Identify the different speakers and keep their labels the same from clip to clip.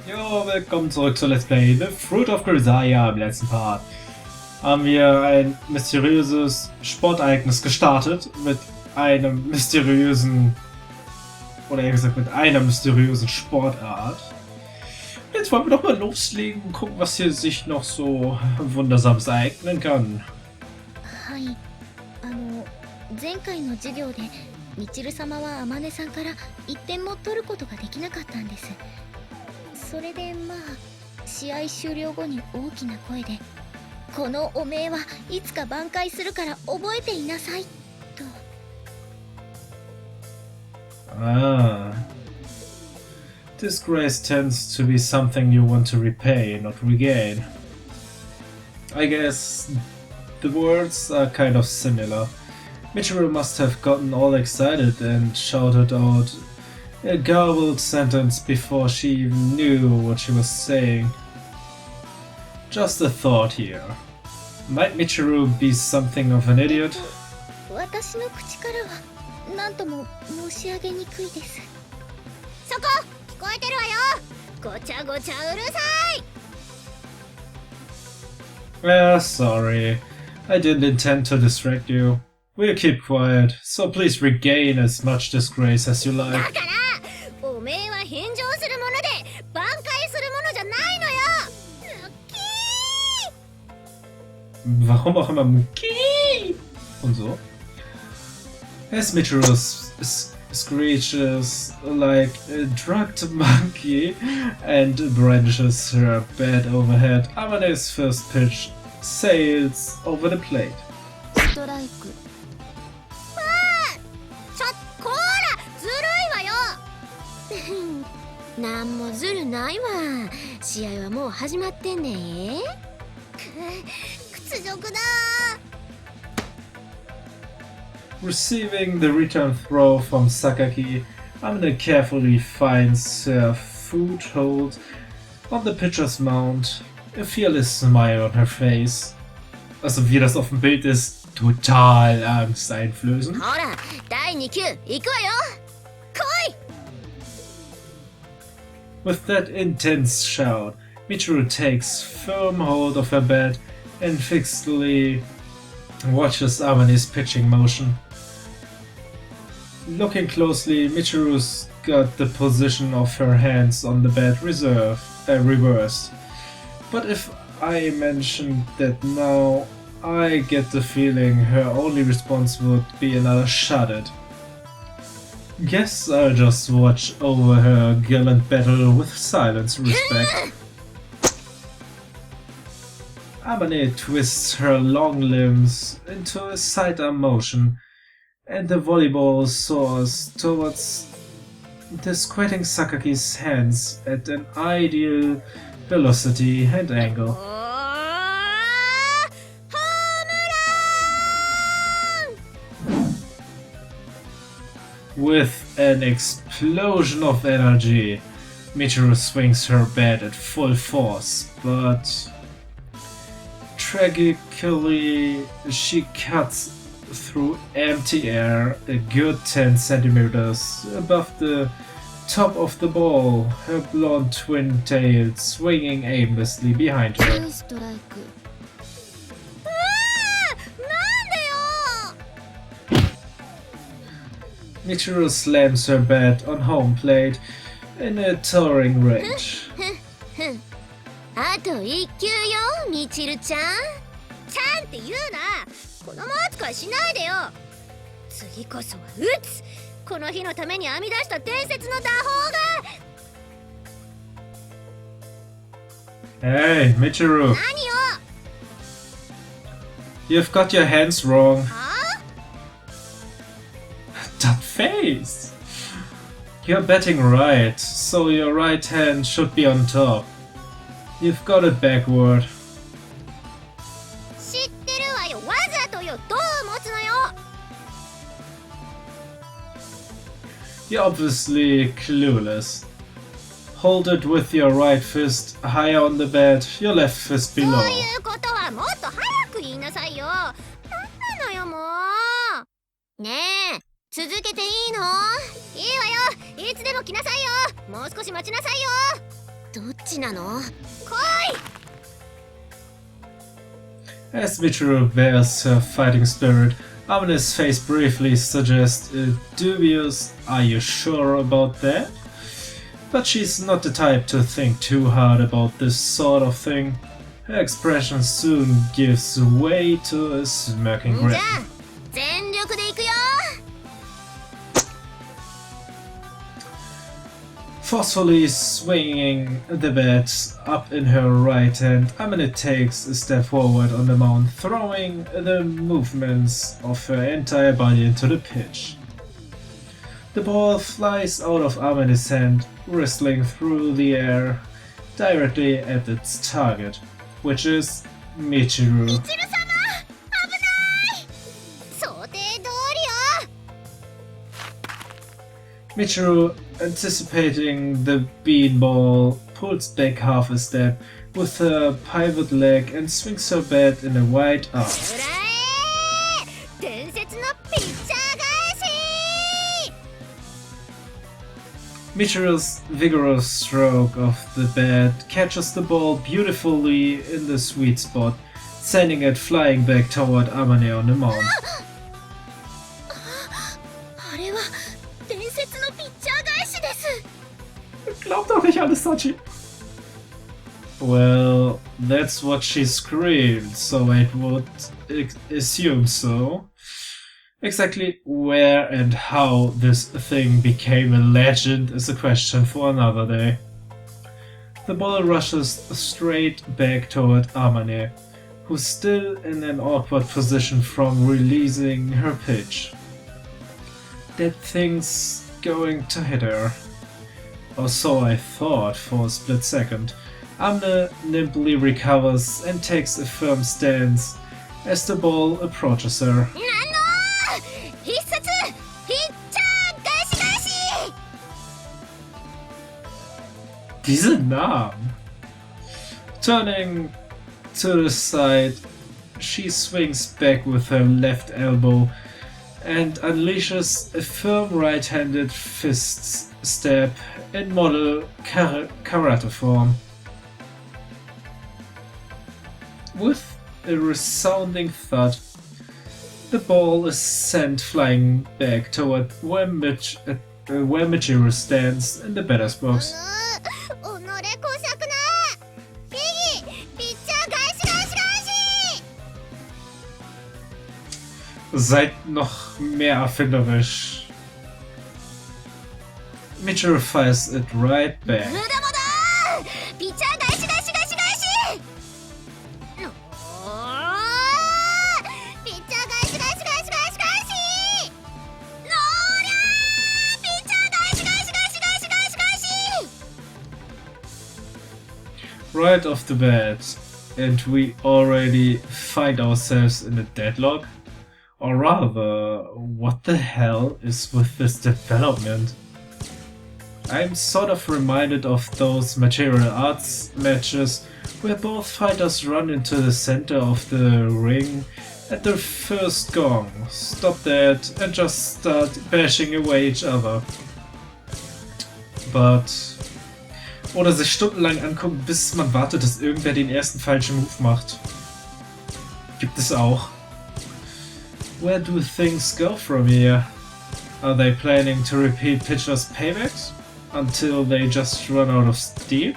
Speaker 1: Jo, willkommen zurück zu Let's Play The Fruit of Grisaia. Im letzten Part haben wir ein mysteriöses Sportereignis gestartet mit einem mysteriösen, oder eher gesagt mit einer mysteriösen Sportart. Jetzt wollen wir doch mal loslegen und gucken, was hier sich noch so Wundersames ereignen kann.
Speaker 2: はい、前回の授業でみちる様はあまねさんから1点も取ることができなかったんです。それでまあ試合終了後に大きな声で「このおめえはいつか挽回するから覚えていなさい」と。
Speaker 1: Disgrace tends to be something you want to repay, not regain. I guess the words are kind of similar. Michiru must have gotten all excited and shouted out a garbled sentence before she even knew what she was saying. Just a thought here. Might Michiru be something of an idiot?
Speaker 2: 私の口からは何とも申し上げにくいです。そこ聞こえてるわよ。ごちゃごちゃうるさい。
Speaker 1: Sorry. I didn't intend to distract you. We'll keep quiet, so please regain as much disgrace as you like.
Speaker 2: だからおめえは返上するもので挽回するものじゃないのよ。ムッキー。
Speaker 1: Warum auch immer Muki und so. As Michiru screeches like a drugged monkey and brandishes her bat overhead, Amane's first pitch sails over the plate.
Speaker 2: ストライク。こーらずるいわよ。なんもずるないわ。試合はもう始まってんね。屈辱だ。
Speaker 1: Receiving the return throw from Sakaki, Amane carefully finds her foothold on the pitcher's mound, a fearless smile on her face. Also wie das auf dem Bild ist, total angsteinflößend.
Speaker 2: ほら、第2球行くわよ。来い。
Speaker 1: With that intense shout, Michiru takes firm hold of her bat and fixedly watches Amane's pitching motion. Looking closely, Michiru's got the position of her hands on the bat reversed. But if I mentioned that now, I get the feeling her only response would be another shut it. Guess I'll just watch over her gallant battle with silence and respect. Amane twists her long limbs into a sidearm motion, and the volleyball soars towards the squatting Sakaki's hands at an ideal velocity and angle. With an explosion of energy, Michiru swings her bat at full force, but tragically she cuts through empty air a good 10 centimeters above the top of the ball, her blonde twin tail swinging aimlessly behind her.
Speaker 2: ストライク。
Speaker 1: Michiru slams her bat on home plate in a towering rage.
Speaker 2: あと1球よ、みちるちゃん。ちゃんって言うな。子供扱いしないでよ。次こそは打つ。この日のために編み出した伝説の打法が。
Speaker 1: Hey, Michiru.
Speaker 2: 何よ。
Speaker 1: You've got your hands wrong.
Speaker 2: はあ
Speaker 1: That face! You're betting right, so your right hand should be on top. You've got it backward.
Speaker 2: 知ってるわよ。わざとよ。どう持つのよ。
Speaker 1: You're obviously clueless. Hold it with your right fist higher on the bat, your left fist
Speaker 2: そう
Speaker 1: below.
Speaker 2: いうことはもっと早く言いなさいよ。なんなのよもう。ねえ。続けていいの？いいわよ。いつでも来なさいよ。もう少し待ちなさいよ。どっちなの？来い！
Speaker 1: As Michiru bears her fighting spirit, Amane's face briefly suggests a dubious "Are you sure about that?" But she's not the type to think too hard about this sort of thing. Her expression soon gives way to a smirking grin. Forcefully swinging the bat up in her right hand, Amane takes a step forward on the mound, throwing the movements of her entire body into the pitch. The ball flies out of Amane's hand, whistling through the air directly at its target, which is Michiru. Michiru, anticipating the beanball, pulls back half a step with her pivot leg and swings her bat in a wide arc. Michiru's vigorous stroke of the bat catches the ball beautifully in the sweet spot, sending it flying back toward Amane on the mound. Glaub doch nicht alles, Sachi. Well, that's what she screamed, so I would assume so. Exactly where and how this thing became a legend is a question for another day. The ball rushes straight back toward Amane, who's still in an awkward position from releasing her pitch. That thing's going to hit her. Or so I thought for a split second. Amane nimbly recovers and takes a firm stance as the ball approaches her. Diese Namen! Turning to the side, she swings back with her left elbow and unleashes a firm right-handed fist stab in model karate form. With a resounding thud, the ball is sent flying back toward where Michiru stands in the batter's box. Seid noch mehr erfinderisch. Michiru fires it right back. Right off the bat, and we already find ourselves in a deadlock? Or rather, what the hell is with this development? I'm sort of reminded of those martial arts matches where both fighters run into the center of the ring at the first gong, stop that and just start bashing away each other. But... Oder sich stundenlang angucken, bis man wartet, dass irgendwer den ersten falschen Move macht. Gibt es auch. Where do things go from here? Are they planning to repeat pitchers' paybacks until they just run out of steam?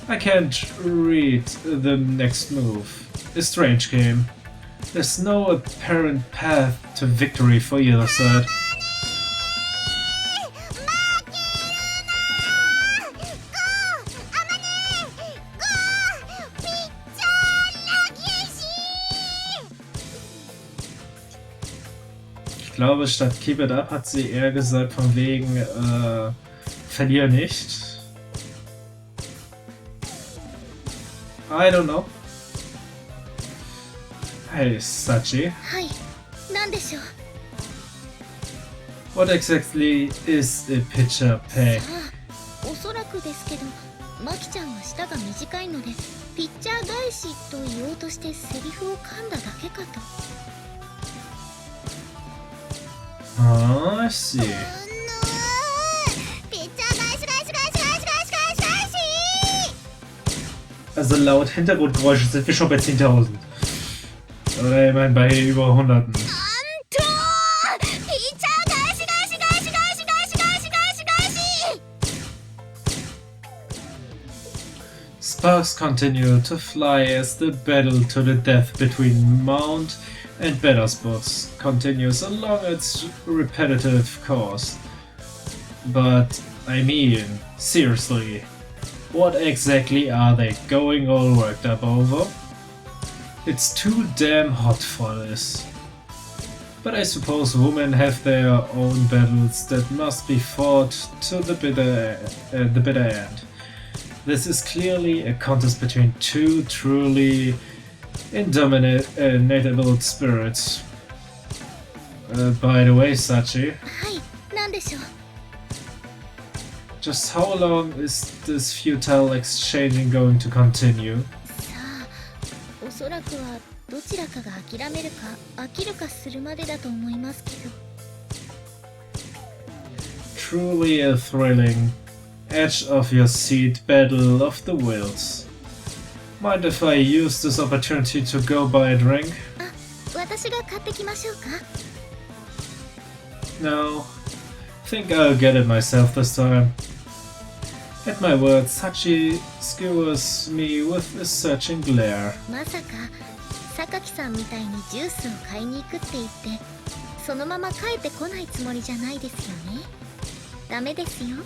Speaker 1: I can't read the next move. A strange game. There's no apparent path to victory for either side. Ich glaube, statt Keep It Up hat sie eher gesagt von wegen, verlier nicht. I don't know. Hey, Sachi.
Speaker 2: Hi, なんでしょう?
Speaker 1: What exactly is a pitcher pay?
Speaker 2: おそらくですけど、マキちゃんは舌が短いので、ピッチャー返しと言おうとしてセリフを噛んだだけかと。
Speaker 1: Oh, I see.
Speaker 2: ピッチャー返し返し返し返し返し返し返し
Speaker 1: Also laut Hintergrundgeräusche sind wir schon bei 10.000. Oder immerhin bei über Hunderten. Sparks continue to fly as the battle to the death between Mount and Bettersbots continues along its repetitive course. But, I mean, seriously, what exactly are they going all worked up over? It's too damn hot for this. But I suppose women have their own battles that must be fought to the bitter end. This is clearly a contest between two truly indomitable spirits. By the way, Sachi.
Speaker 2: はい、なんでしょう。
Speaker 1: Just how long is this futile exchanging going to continue?
Speaker 2: さあ、おそらくはどちらかが諦めるか飽きるかするまでだと思いますけど。
Speaker 1: Truly a thrilling, edge of your seat battle of the wills. Mind if I use this opportunity to go buy a drink?
Speaker 2: あ、私が買ってきましょうか。
Speaker 1: No. Think I'll get it myself this time. At my words, Sachi skewers me with a searching glare.
Speaker 2: まさか榊さんみたいにジュースを買いに行くって言ってそのまま帰ってこないつもりじゃないですよね。ダメですよ。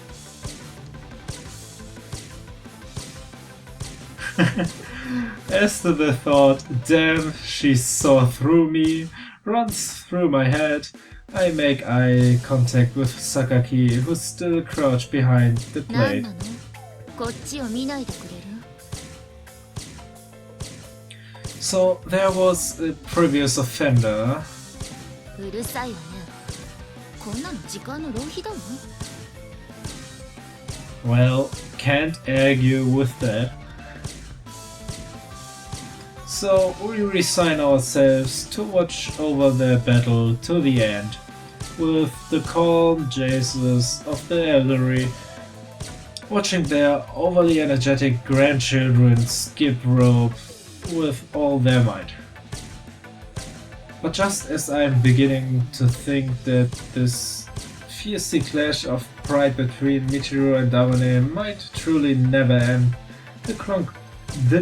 Speaker 1: As to the thought, damn, she saw through me, runs through my head, I make eye contact with Sakaki, who still crouched behind the
Speaker 2: なん
Speaker 1: plate.
Speaker 2: なの？こっちを見ないでくれる？
Speaker 1: So there was a previous offender.
Speaker 2: うるさいわね。こんなの時間の浪費だわ。
Speaker 1: Well, can't argue with that. So we resign ourselves to watch over their battle to the end, with the calm Jesus of the elderly, watching their overly energetic grandchildren skip rope with all their might. But just as I'm beginning to think that this fierce clash of pride between Michiru and Damane might truly never end, the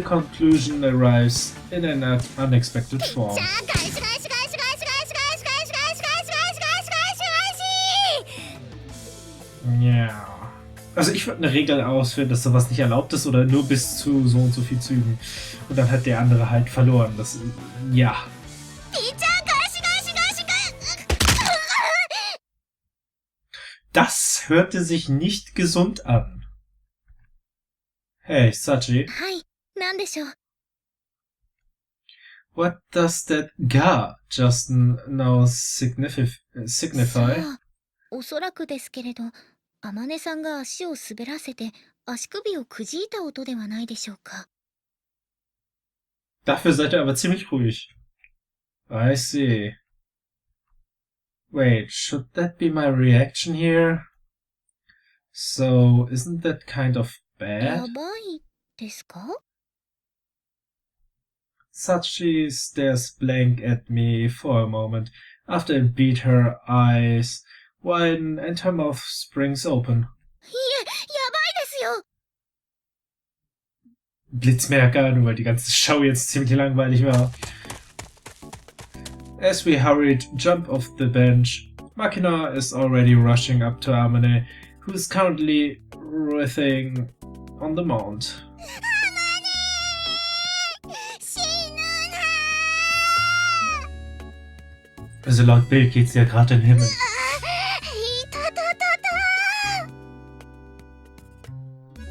Speaker 1: conclusion arrives in an unexpected form. Ja. Also ich würde eine Regel ausführen, dass sowas nicht erlaubt ist oder nur bis zu so und so viel Zügen. Und dann hat der andere halt verloren. Das, ja. Das hörte sich nicht gesund an. Hey, Sachi.
Speaker 2: はい、なんでしょう。
Speaker 1: What does that ga just now signify?
Speaker 2: さあ、おそらくですけれど、天音さんが足を滑らせて足首をくじいた音ではないでしょうか。
Speaker 1: Dafür seid ihr aber ziemlich ruhig. I see. Wait, should that be my reaction here? So, isn't that kind of
Speaker 2: や
Speaker 1: bad?
Speaker 2: ばいですか？
Speaker 1: Sachi stares blank at me for a moment, after it beat her eyes widen and her mouth springs open.
Speaker 2: いえ、やばいですよ。
Speaker 1: Blitzmerker, nur weil die ganze Show jetzt ziemlich langweilig war. As we hurried jump off the bench, Makina is already rushing up to Amane, who is currently writhing on the mount. Also laut Bild geht's ja gerade in den Himmel.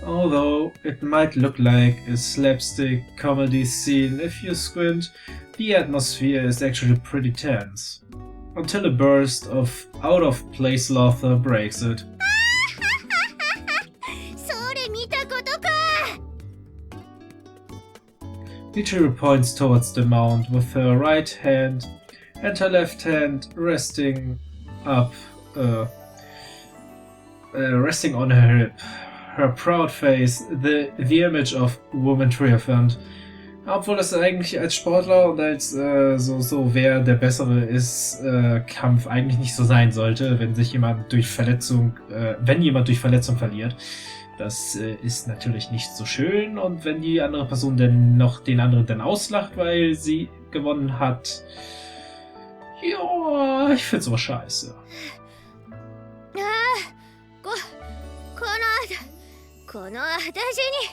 Speaker 1: Although it might look like a slapstick comedy scene if you squint, the atmosphere is actually pretty tense. Until a burst of out-of-place laughter breaks it. Michiru points towards the mount with her right hand and her left hand resting on her hip. her proud face, the image of woman triumphant. Obwohl das eigentlich als Sportler und als wer der Bessere ist, Kampf eigentlich nicht so sein sollte, wenn sich jemand durch Verletzung, wenn jemand durch Verletzung verliert. Das ist natürlich nicht so schön, und wenn die andere Person dann noch den anderen dann auslacht, weil sie gewonnen hat, ja, ich find's aber scheiße.
Speaker 2: この私に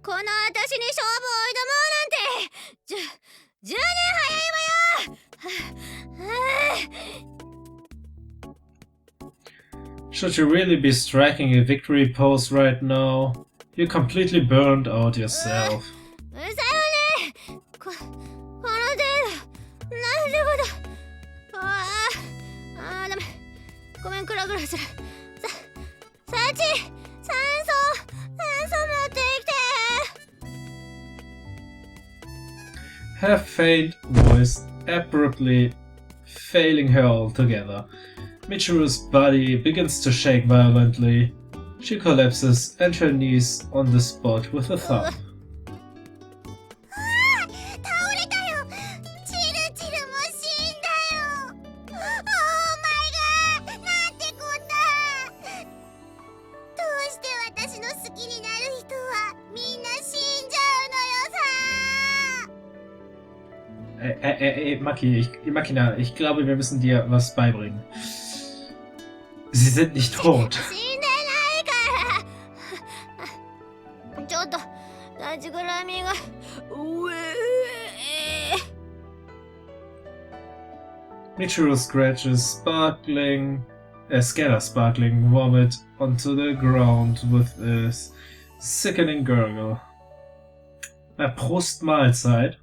Speaker 2: この私に勝負を挑もうなんて10年早いわよ。
Speaker 1: Should you really be striking a victory pose right now? You completely burned out yourself.
Speaker 2: うるさいわね。この程度なんてこと。ダメ。ごめん、クラクラする。サチ、酸素持ってきて。
Speaker 1: Her faint voice abruptly failing her altogether. Michiru's body begins to shake violently. She collapses and her knees on the spot with a thump.
Speaker 2: 倒れたよ。チルチルも死んだよ。オーマイガー、なんてこった。どうして私の好きになる人はみんな死んじゃうのよさ。
Speaker 1: Makina, ich glaube, wir müssen dir was beibringen. Sie sind nicht tot.
Speaker 2: 死んでないから。ちょっと立ちくらみが。
Speaker 1: Michiru scratches scatter sparkling vomit onto the ground with a sickening gurgle. Prost Mahlzeit.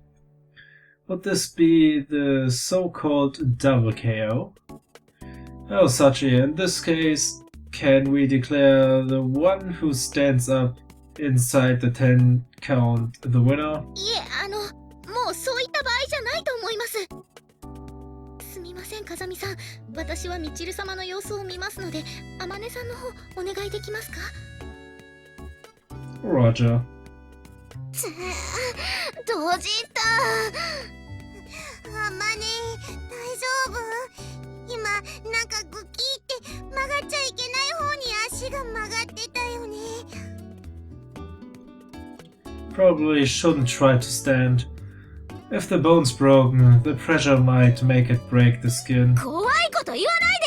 Speaker 1: Would this be the so-called double KO? Oh, Sachi, in this case, can we declare the one who stands up inside the 10 count the winner?
Speaker 2: いえ、もうそういった場合じゃないと思います。すみません、風見さん。私はみちる様の様子を見ますので、あまねさんの方お願いできますか？
Speaker 1: Roger.
Speaker 2: 閉じた。あまね、大丈夫？今なんかグキって曲がっちゃいけない方に足が曲がってたよね。
Speaker 1: Probably shouldn't try to stand. If the bone's broken, the pressure might make it break the skin.
Speaker 2: 怖いこと言わない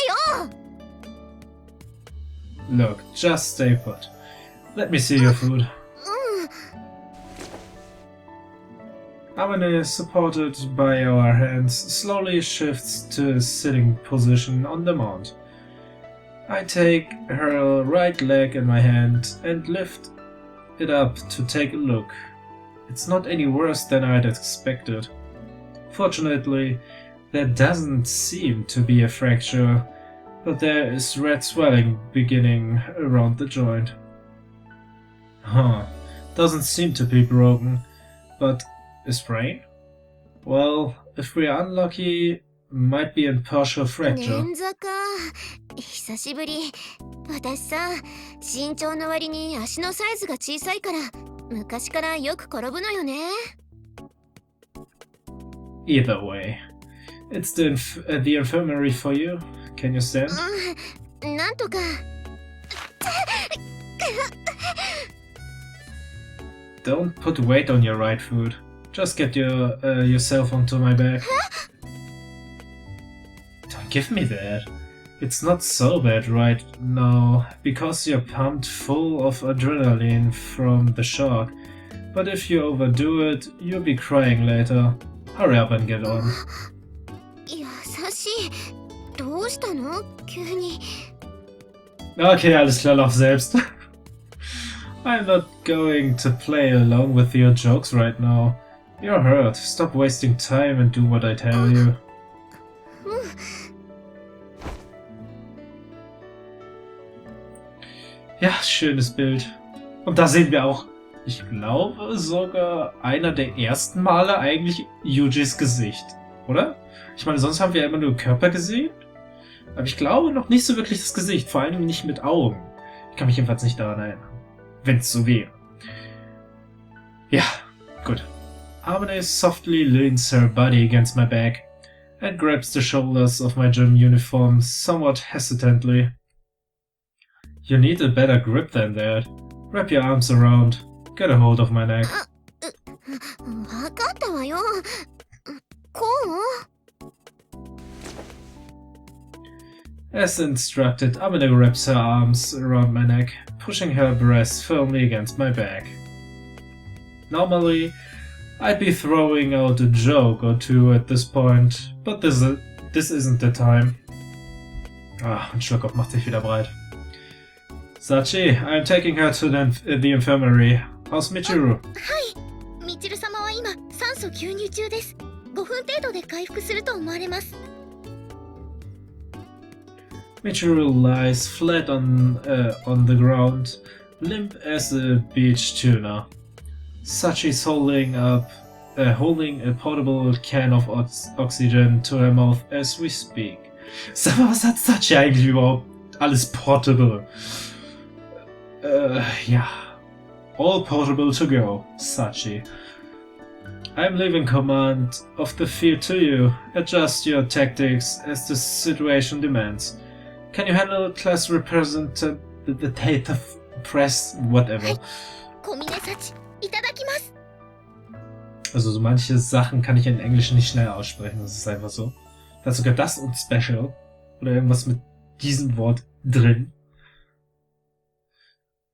Speaker 2: でよ。
Speaker 1: Look, just stay put. Let me see your food. Amane, supported by our hands, slowly shifts to a sitting position on the mount. I take her right leg in my hand and lift it up to take a look. It's not any worse than I'd expected. Fortunately, there doesn't seem to be a fracture, but there is red swelling beginning around the joint. Huh, doesn't seem to be broken, but a sprain? Well, if we're unlucky, might be a partial fracture.
Speaker 2: 捻挫か。久しぶり。私さ、身長の割に足のサイズが小さいから、昔からよく転ぶのよね。
Speaker 1: Either way, it's the infirmary for you. Can you stand?
Speaker 2: なんとか。
Speaker 1: Don't put weight on your right foot. Just get yourself onto my back. Don't give me that. It's not so bad right now, because you're pumped full of adrenaline from the shock. But if you overdo it, you'll be crying later. Hurry up and get on.
Speaker 2: 優しい。どうしたの？急に。
Speaker 1: Okay, alles klar, lauf selbst. I'm not going to play along with your jokes right now. You're hurt. Stop wasting time and do what I tell you. Ja, schönes Bild. Und da sehen wir auch, ich glaube, sogar einer der ersten Male eigentlich Yujis Gesicht, oder? Ich meine, sonst haben wir ja immer nur Körper gesehen. Aber ich glaube noch nicht so wirklich das Gesicht, vor allem nicht mit Augen. Ich kann mich jedenfalls nicht daran erinnern. Wenn es so wäre. Ja, gut. Amane softly leans her body against my back and grabs the shoulders of my gym uniform somewhat hesitantly. You need a better grip than that. Wrap your arms around. Get a hold of my neck.
Speaker 2: わかったわよ。こう？
Speaker 1: As instructed, Amane wraps her arms around my neck, pushing her breast firmly against my back. Normally, I'd be throwing out a joke or two at this point, but this isn't the time. Ein Schluckkopf macht sich wieder breit. Sachi, I'm taking her to the infirmary. How's Michiru?
Speaker 2: はい。みちる様は今酸素吸入中です。5分程度で回復すると思われます。
Speaker 1: Michiru lies flat on the ground, limp as a beach tuna. Sachi's holding a portable can of oxygen to her mouth as we speak. Sag mal, was hat Sachi eigentlich überhaupt alles portable? Ja. All portable to go, Sachi. I'm leaving command of the field to you. Adjust your tactics as the situation demands. Can you handle class representative press, whatever?
Speaker 2: 小峰幸いただきます。
Speaker 1: Also so manche Sachen kann ich in Englisch nicht schnell aussprechen, das ist einfach so. Da ist sogar das und Special oder irgendwas mit diesem Wort drin.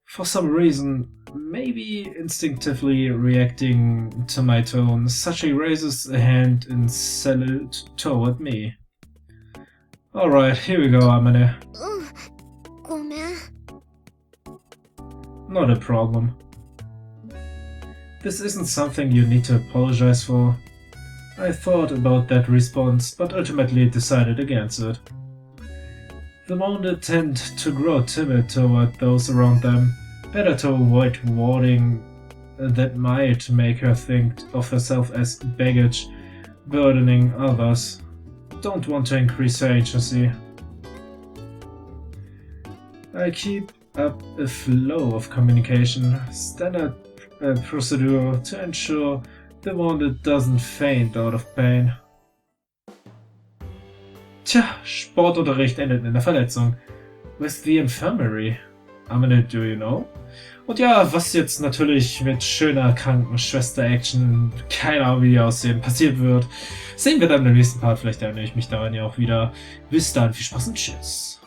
Speaker 1: For some reason, maybe instinctively reacting to my tone, Sachi raises a hand in salute toward me. Alright, here we go, Amane.
Speaker 2: ごめん。
Speaker 1: Not a problem. This isn't something you need to apologize for. I thought about that response, but ultimately decided against it. The wounded tend to grow timid toward those around them. Better to avoid warding that might make her think of herself as baggage, burdening others. Don't want to increase her agency. I keep up a flow of communication, standard procedure to ensure the wounded doesn't faint out of pain. Tja, Sportunterricht endet in der Verletzung. With the infirmary. Amane, do you know? Und ja, was jetzt natürlich mit schöner Krankenschwester-Action, keine Ahnung wie die aussehen, passiert wird, sehen wir dann im nächsten Part. Vielleicht erinnere ich mich daran ja auch wieder. Bis dann, viel Spaß und Tschüss.